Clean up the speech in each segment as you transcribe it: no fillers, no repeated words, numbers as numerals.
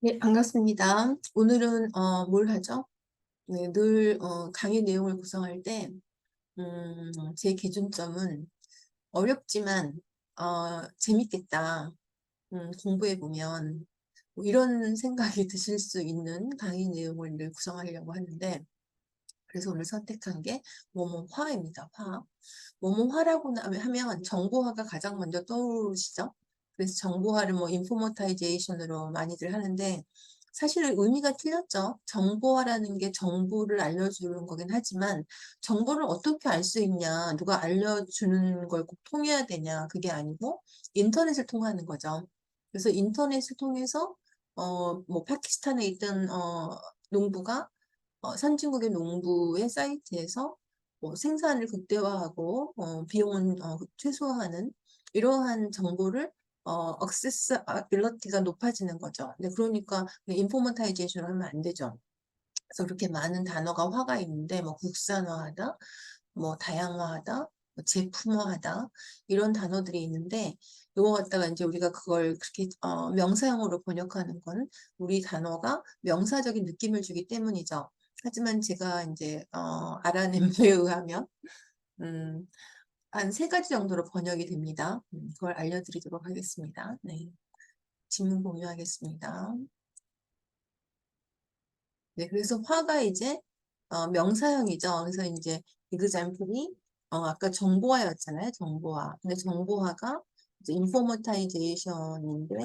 네, 반갑습니다. 오늘은 뭘 하죠? 네, 늘 강의 내용을 구성할 때 제 기준점은 어렵지만 재밌겠다. 공부해 보면 뭐 이런 생각이 드실 수 있는 강의 내용을 늘 구성하려고 하는데, 그래서 오늘 선택한 게 뭐뭐화입니다. 화. 뭐뭐화라고 하면 정보화가 가장 먼저 떠오르시죠? 그래서 정보화를 뭐 인포머타이제이션으로 많이들 하는데, 사실은 의미가 틀렸죠. 정보화라는 게 정보를 알려주는 거긴 하지만, 정보를 어떻게 알 수 있냐, 누가 알려주는 걸 꼭 통해야 되냐, 그게 아니고 인터넷을 통하는 거죠. 그래서 인터넷을 통해서 뭐 파키스탄에 있던 농부가 선진국의 농부의 사이트에서 뭐 생산을 극대화하고 비용은 최소화하는 이러한 정보를 억세스빌리티가 높아지는 거죠. 네, 그러니까 인포머타이제이션 하면 안 되죠. 그래서 그렇게 많은 단어가 화가 있는데 뭐 국산화하다, 뭐 다양화하다, 뭐 제품화하다 이런 단어들이 있는데, 이거 갖다가 이제 우리가 그걸 그렇게 명사형으로 번역하는 건 우리 단어가 명사적인 느낌을 주기 때문이죠. 하지만 제가 이제 알아낸 바에 의하면 음, 한 세 가지 정도로 번역이 됩니다. 그걸 알려드리도록 하겠습니다. 네, 질문 공유하겠습니다. 네, 그래서 화가 이제 명사형이죠. 그래서 이제 example이 아까 정보화였잖아요. 정보화. 근데 정보화가 이제 인포머타이제이션인데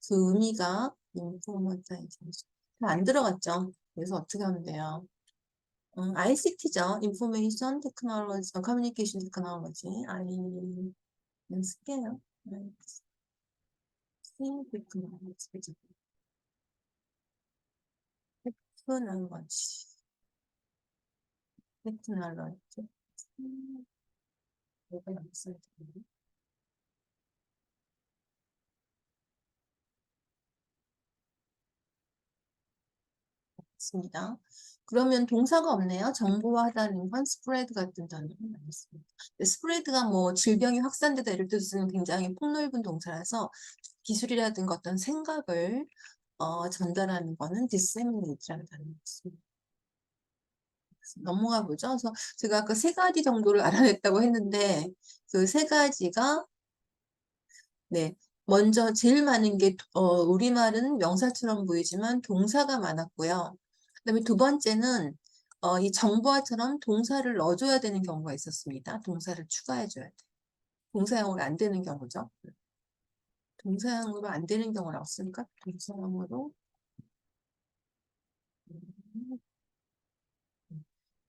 그 의미가 인포머타이제이션 안 들어갔죠. 그래서 어떻게 하면 돼요? ICT죠. 인포메이션 테크놀로지, 커뮤니케이션 테크놀로지. 쓸게요. 테크놀로지. 테크놀로지. 테크놀로지. 뭐가 없어야 되나? 있습니다. 그러면 동사가 없네요. 정보화하다는 건 스프레드 같은 단어는 많습니다. 스프레드가 뭐 질병이 확산되다 이럴 때 쓰는 굉장히 폭넓은 동사라서 기술이라든가 어떤 생각을 전달하는 거는 disseminate라는 단어가 있습니다. 넘어가 보죠. 그래서 제가 아까 세 가지 정도를 알아냈다고 했는데 그 세 가지가 네. 먼저 제일 많은 게 우리말은 명사처럼 보이지만 동사가 많았고요. 그다음에 두 번째는 이 정보화처럼 동사를 넣어줘야 되는 경우가 있었습니다. 동사를 추가해줘야 돼. 동사형으로 안 되는 경우죠. 동사형으로 안 되는 경우는 없으니까 동사형으로.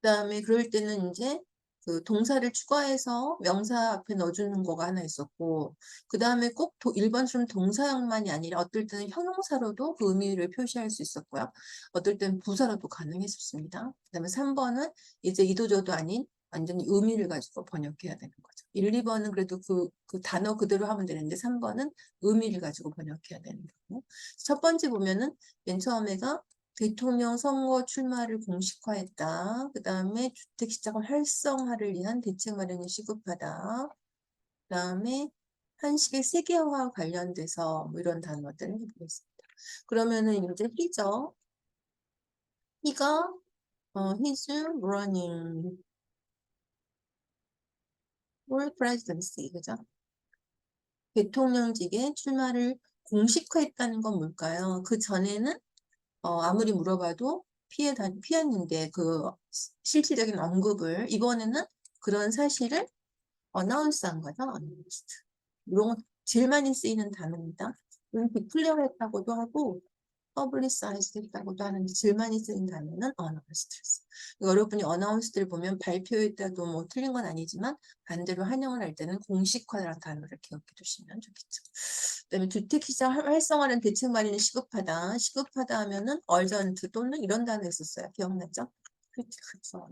그다음에 그럴 때는 이제 그 동사를 추가해서 명사 앞에 넣어주는 거가 하나 있었고, 그 다음에 꼭 1번처럼 동사형만이 아니라 어떨 때는 형용사로도 그 의미를 표시할 수 있었고요. 어떨 때는 부사로도 가능했었습니다. 그 다음에 3번은 이제 이도저도 아닌 완전히 의미를 가지고 번역해야 되는 거죠. 1, 2번은 그래도 그 단어 그대로 하면 되는데 3번은 의미를 가지고 번역해야 되는 거고. 첫 번째 보면은 맨 처음에가 대통령 선거 출마를 공식화했다. 그 다음에 주택시장 활성화를 위한 대책 마련이 시급하다. 그 다음에 한식의 세계화 관련돼서 뭐 이런 단어들을 해보겠습니다. 그러면은 이제 희죠. 희가 he's running for presidency. 그죠? 대통령직에 출마를 공식화했다는 건 뭘까요? 그 전에는 아무리 물어봐도 피했는데 그 실질적인 언급을 이번에는 그런 사실을 어나운스한 거죠. 어나운스드. 이런 거 제일 많이 쓰이는 단어입니다. 디클레어 했다고도 하고 퍼블리사이즈 했다고도 하는데 제일 많이 쓰이는 단어는 어나운스드. 여러분이 어나운스드를 보면 발표했다도 뭐 틀린 건 아니지만 반대로 환영을 할 때는 공식화라는 단어를 기억해 두시면 좋겠죠. 그다음에 주택시장 활성화는 대책 마련이 시급하다. 시급하다 하면은 얼전트 또는 이런 단어 있었어요. 기억나죠? 그렇죠.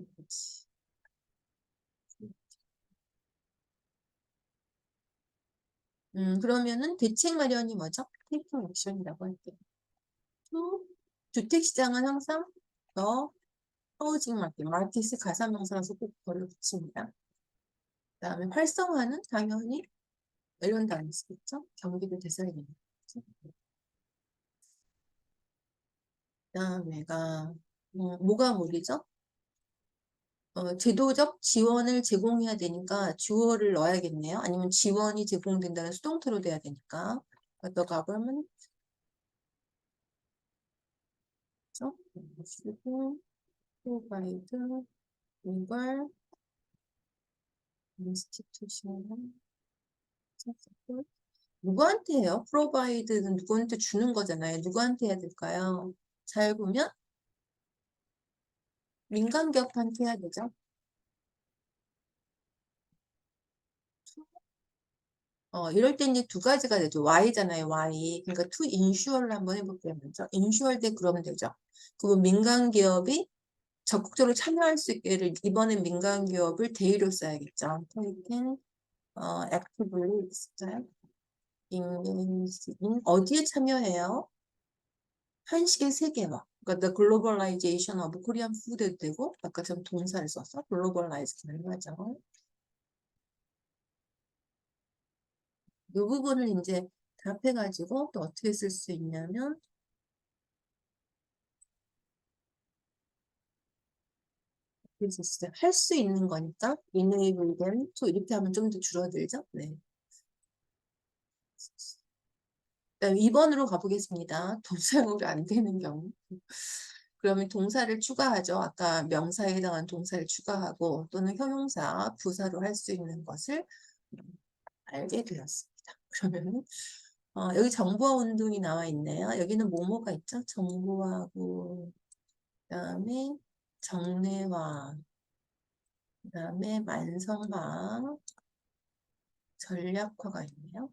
그러면은 대책 마련이 뭐죠? 테이킹 액션이라고 할게요. 또 주택시장은 항상 더 하우징 마켓 가사명사라서 꼭 그걸 붙입니다. 그다음에 활성화는 당연히 이런 단어 쓰겠죠? 경기도 대설입니다. 그다음에가 뭐가 뭐리죠? 제도적 지원을 제공해야 되니까 주어를 넣어야겠네요. 아니면 지원이 제공된다는 수동태로 돼야 되니까. The government should provide legal institutional support. 누구한테 해요? provide는 누구한테 주는 거잖아요. 누구한테 해야 될까요? 잘 보면 민간기업한테 해야 되죠. 이럴 때 이제 두 가지가 되죠. Y잖아요, Y. 그러니까 to insure를 한번 해볼게요, 먼저. insure 때 그러면 되죠. 그러면 민간 기업이 적극적으로 참여할 수 있게를 이번엔 민간 기업을 대의로 써야겠죠. taken, actively 있어요. engage in 어디에 참여해요? 한식의 세계화. 그러니까 the globalization of Korean food에도 되고 아까처럼 동사를 써서 globalize를 하죠. 이 부분을 이제 답해가지고 또 어떻게 쓸 수 있냐면 할 수 있는 거니까 enable them to 이렇게 하면 좀 더 줄어들죠. 네. 그다음 2번으로 가보겠습니다. 동사용으로 안 되는 경우. 그러면 동사를 추가하죠. 아까 명사에 해당한 동사를 추가하고 또는 형용사, 부사로 할 수 있는 것을 알게 되었습니다. 그러면 여기 정보화 운동이 나와 있네요. 여기는 뭐뭐가 있죠? 정보화하고 그다음에 정례화, 그다음에 만성화, 전략화가 있네요.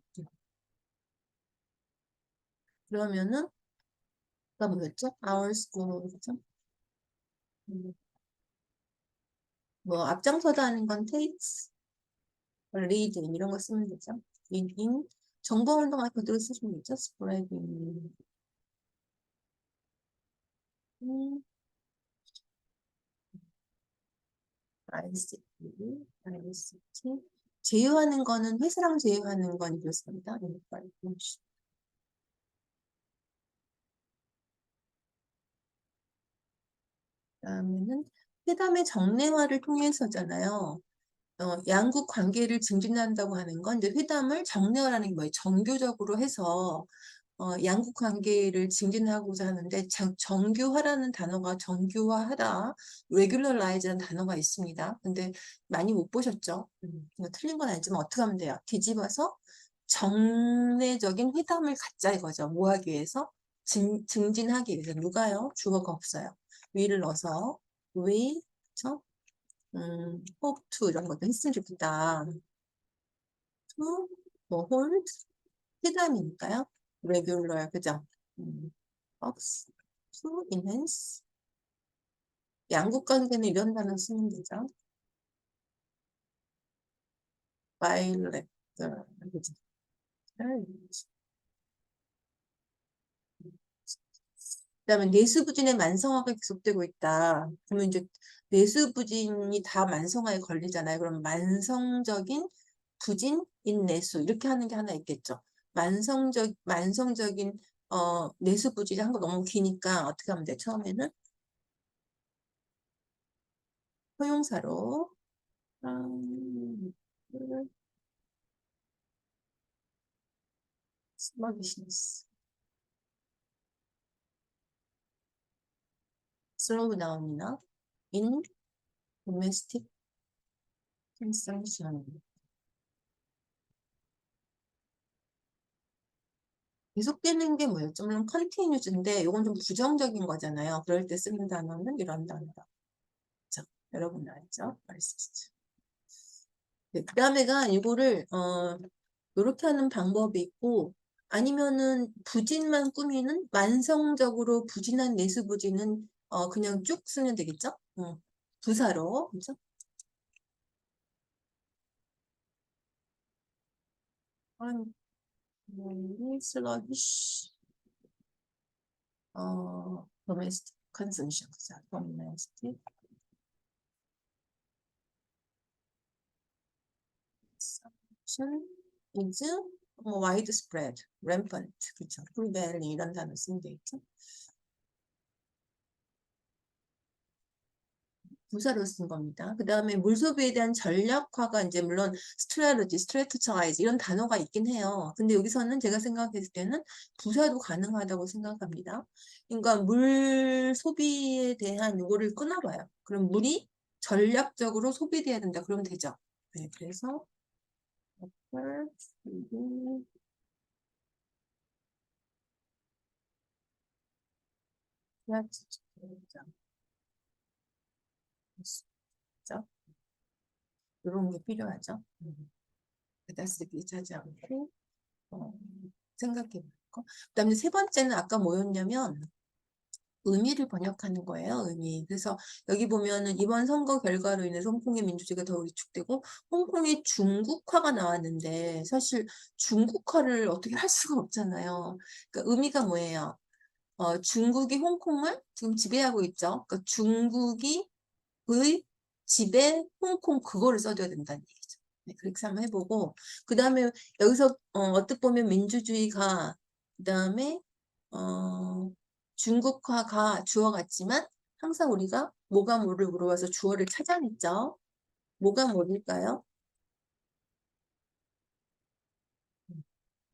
그러면은 아까 뭐였죠? Our school 그죠? 음, 뭐 앞장서다 하는 건 takes, lead 이런 거 쓰면 되죠. in 정보 운동할 그대로 쓰시면 되죠. spreading ICT 제휴하는 거는 회사랑 제휴하는 건 이렇습니다. 그다음에는 회담의 정례화를 통해서잖아요. 양국 관계를 증진한다고 하는 건 이제 회담을 정례화라는 게 뭐예요? 정교적으로 해서 양국 관계를 증진하고자 하는데 정교화라는 단어가 정교화하다, regularize라는 단어가 있습니다. 근데 많이 못 보셨죠? 이거 틀린 건 아니지만 어떻게 하면 돼요? 뒤집어서 정례적인 회담을 갖자 이거죠. 뭐 하기 위해서? 증진하기 위해서. 누가요? 주어가 없어요. 위를 넣어서 we, 그쵸? hope to 이런 것도 했으면 좋겠다. to, 뭐 hold, 회담이니까요. regular, 그죠? box, to enhance. 양국 관계는 이런 단어 쓰면 되죠. bilateral, 그죠? 그다음에 내수부진의 만성화가 계속되고 있다. 그러면 이제 내수부진이 다 만성화에 걸리잖아요. 그럼 만성적인 부진인 내수 이렇게 하는 게 하나 있겠죠. 만성적인 내수부진이 한 거 너무 기니까 어떻게 하면 돼? 처음에는 허용사로 sluggishness, slow down이나 in domestic consumption 계속되는 게 뭐예요? 좀 continuous인데 이건 좀 부정적인 거잖아요. 그럴 때 쓰는 단어는 이런 단어다. 자, 여러분 알죠? 말씀하시죠. 네, 그 다음에가 이거를 이렇게 하는 방법이 있고 아니면은 부진만 꾸미는 만성적으로 부진한 내수 부진은 그냥 쭉 쓰면 되겠죠? 부사로 그죠? sluggish domestic consumption 그죠? domestic consumption is widespread, rampant 그죠? prevailing 이런 단어 쓰면 되겠죠? 부사로 쓴 겁니다. 그 다음에 물 소비에 대한 전략화가 이제 물론 스트래티지, 스트래티자이즈 이런 단어가 있긴 해요. 근데 여기서는 제가 생각했을 때는 부사도 가능하다고 생각합니다. 그러니까 물 소비에 대한 요거를 끊어봐요. 그럼 물이 전략적으로 소비돼야 된다. 그러면 되죠. 네, 그래서 그리고 이런 게 필요하죠. 받아쓰기 하지 않고 생각해 볼 거. 그다음에 세 번째는 아까 뭐였냐면 의미를 번역하는 거예요. 의미. 그래서 여기 보면은 이번 선거 결과로 인해서 홍콩의 민주주의가 더 위축되고 홍콩의 중국화가 나왔는데 사실 중국화를 어떻게 할 수가 없잖아요. 그러니까 의미가 뭐예요? 중국이 홍콩을 지금 지배하고 있죠. 그러니까 중국이 의 지배 홍콩 그거를 써줘야 된다는 얘기죠. 네, 그렇게 한번 해보고 그 다음에 여기서 어떻게 보면 민주주의가 그 다음에 어, 중국화가 주어 같지만 항상 우리가 뭐가 뭐를 물어봐서 주어를 찾아냈죠. 뭐가 뭘까요?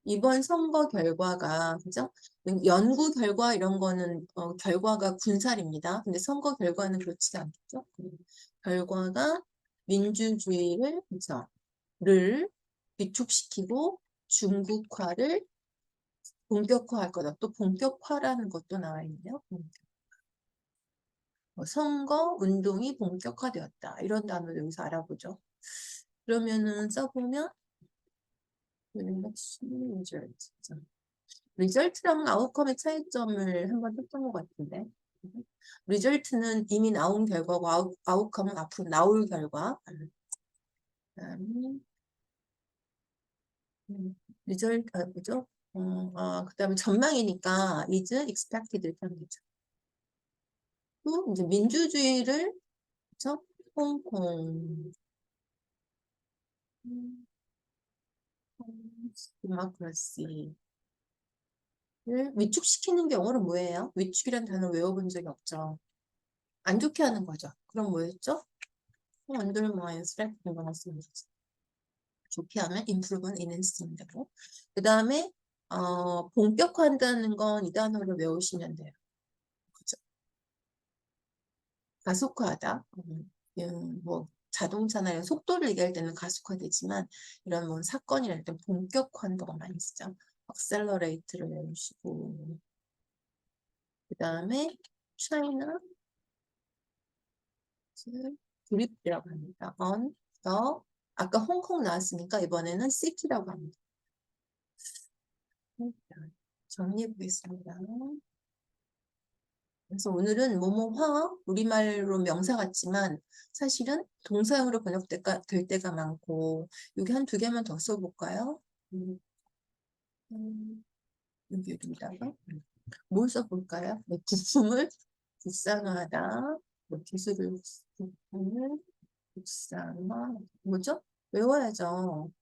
이번 선거 결과가 그죠? 연구 결과 이런 거는 결과가 군살입니다. 근데 선거 결과는 그렇지 않겠죠? 결과가 민주주의를 그죠? 를 위축시키고 중국화를 본격화할 거다. 또 본격화라는 것도 나와 있네요. 선거 운동이 본격화되었다. 이런 단어를 여기서 알아보죠. 그러면은 써보면 리절트랑 아웃컴의 차이점을 한번 했던 것 같은데 리절트는 이미 나온 결과고 아웃컴은 앞으로 나올 결과 그다음에 리절트 뭐죠? 그다음에 전망이니까 is expected 이렇게 하면 되죠. 또 이제 민주주의를 그쵸? 홍콩 디모크라시를 위축시키는 경우는 뭐예요? 위축이란 단어 외워본 적이 없죠. 안 좋게 하는 거죠. 그럼 뭐였죠? undermine, threaten 거 말씀드렸죠. 좋게 하면 improve, enhance면 되고 그 다음에 본격화한다는 건 이 단어를 외우시면 돼요. 그죠? 가속화하다. 뭐 자동차나 이런 속도를 얘기할 때는 가속화되지만 이런 뭐 사건이랄 때 본격화한다고 많이 쓰죠. accelerate를 외우시고 그 다음에 China 그립이라고 합니다. on the 아까 홍콩 나왔으니까 이번에는 city라고 합니다. 정리해 보겠습니다. 그래서 오늘은 뭐뭐화 우리말로 명사 같지만 사실은 동사형으로 번역될 때가 많고 여기 한 두 개만 더 써볼까요? 여기다가 뭘 써볼까요? 뭐 부품을 국산화하다, 뭐 기술을 부품을 국산화 뭐죠? 외워야죠.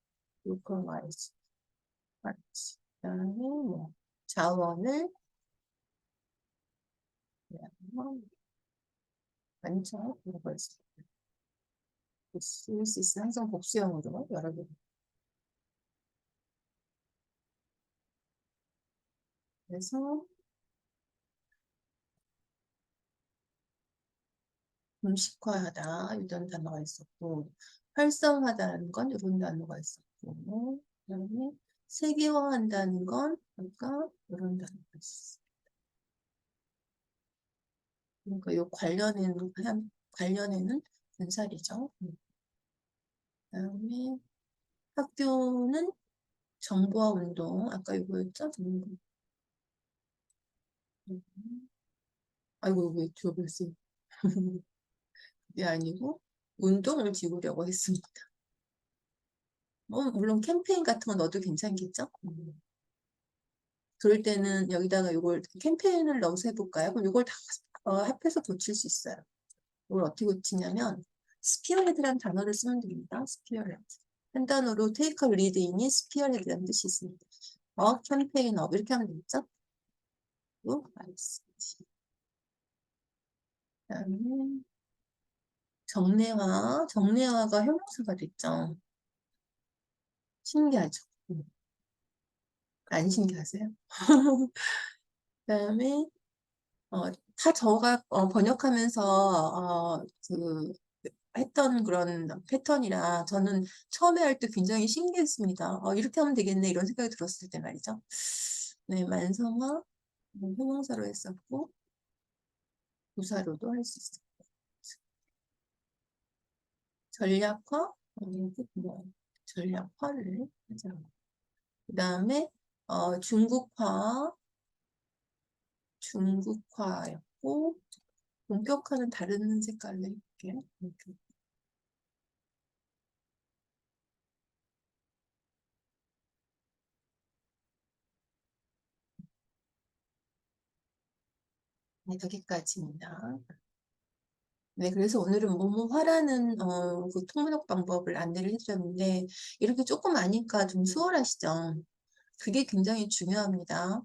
로컬라이즈 그다음에 뭐 자원을 완전 이런 걸 쓸 수 있어. 항상 복수형으로 여러 개. 그래서 음식화하다 이런 단어가 있었고 활성화하다는 건 이런 단어가 있었고 그다음에 세계화한다는 건 아까 이런 단어가 있었어. 그러니까 요 관련에는 분살이죠. 그다음에 학교는 정보화 운동 아까 이거였죠? 아이고 왜 기억했어? 그게 아니고 운동을 기울이려고 했습니다. 물론 캠페인 같은 거 넣어도 괜찮겠죠? 그럴 때는 여기다가 이걸 캠페인을 넣어서 해볼까요? 그럼 이걸 다 합해서 고칠 수 있어요. 이걸 어떻게 고치냐면 스피어헤드라는 단어를 쓰면 됩니다. 스피어헤드. 한 단어로 take a lead in이 스피어헤드라는 뜻이 있습니다. 캠페인 업 이렇게 하면 되겠죠? 또 그다음에 정례화가 형용사가 됐죠. 신기하죠? 안 신기하세요? 그다음에 다 저가 번역하면서 했던 그런 패턴이라 저는 처음에 할 때 굉장히 신기했습니다. 이렇게 하면 되겠네 이런 생각이 들었을 때 말이죠. 네, 만성화 형용사로 했었고 부사로도 할 수 있어요. 전략화 전략화를 하자. 그다음에 중국화였고 본격화는 다른 색깔로 해볼게요. 네, 여기까지입니다. 네, 그래서 오늘은 뭐뭐화라는 그 통번역 방법을 안내를 해드렸는데 이렇게 조금 아니까 좀 수월하시죠? 그게 굉장히 중요합니다.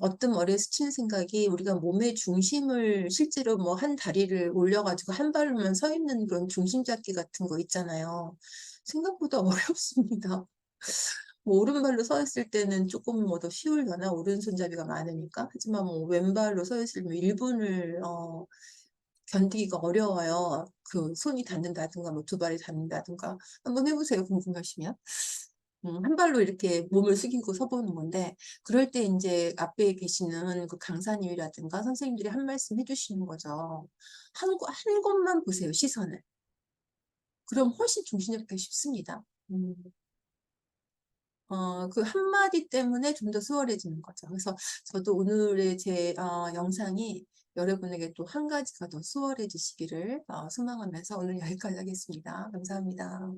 어떤 머리에 스치는 생각이 우리가 몸의 중심을 실제로 뭐 한 다리를 올려가지고 한 발로만 서 있는 그런 중심 잡기 같은 거 있잖아요. 생각보다 어렵습니다. 뭐 오른발로 서 있을 때는 조금 뭐 더 쉬울려나 오른손잡이가 많으니까. 하지만 뭐 왼발로 서 있으면 1분을 견디기가 어려워요. 그 손이 닿는다든가 뭐 두 발이 닿는다든가 한번 해보세요. 궁금하시면. 한 발로 이렇게 몸을 숙이고 서보는 건데 그럴 때 이제 앞에 계시는 그 강사님이라든가 선생님들이 한 말씀 해주시는 거죠. 한 곳만 보세요. 시선을. 그럼 훨씬 중심 잡기가 쉽습니다. 그 한마디 때문에 좀 더 수월해지는 거죠. 그래서 저도 오늘의 제 영상이 여러분에게 또 한 가지가 더 수월해지시기를 소망하면서 오늘 여기까지 하겠습니다. 감사합니다.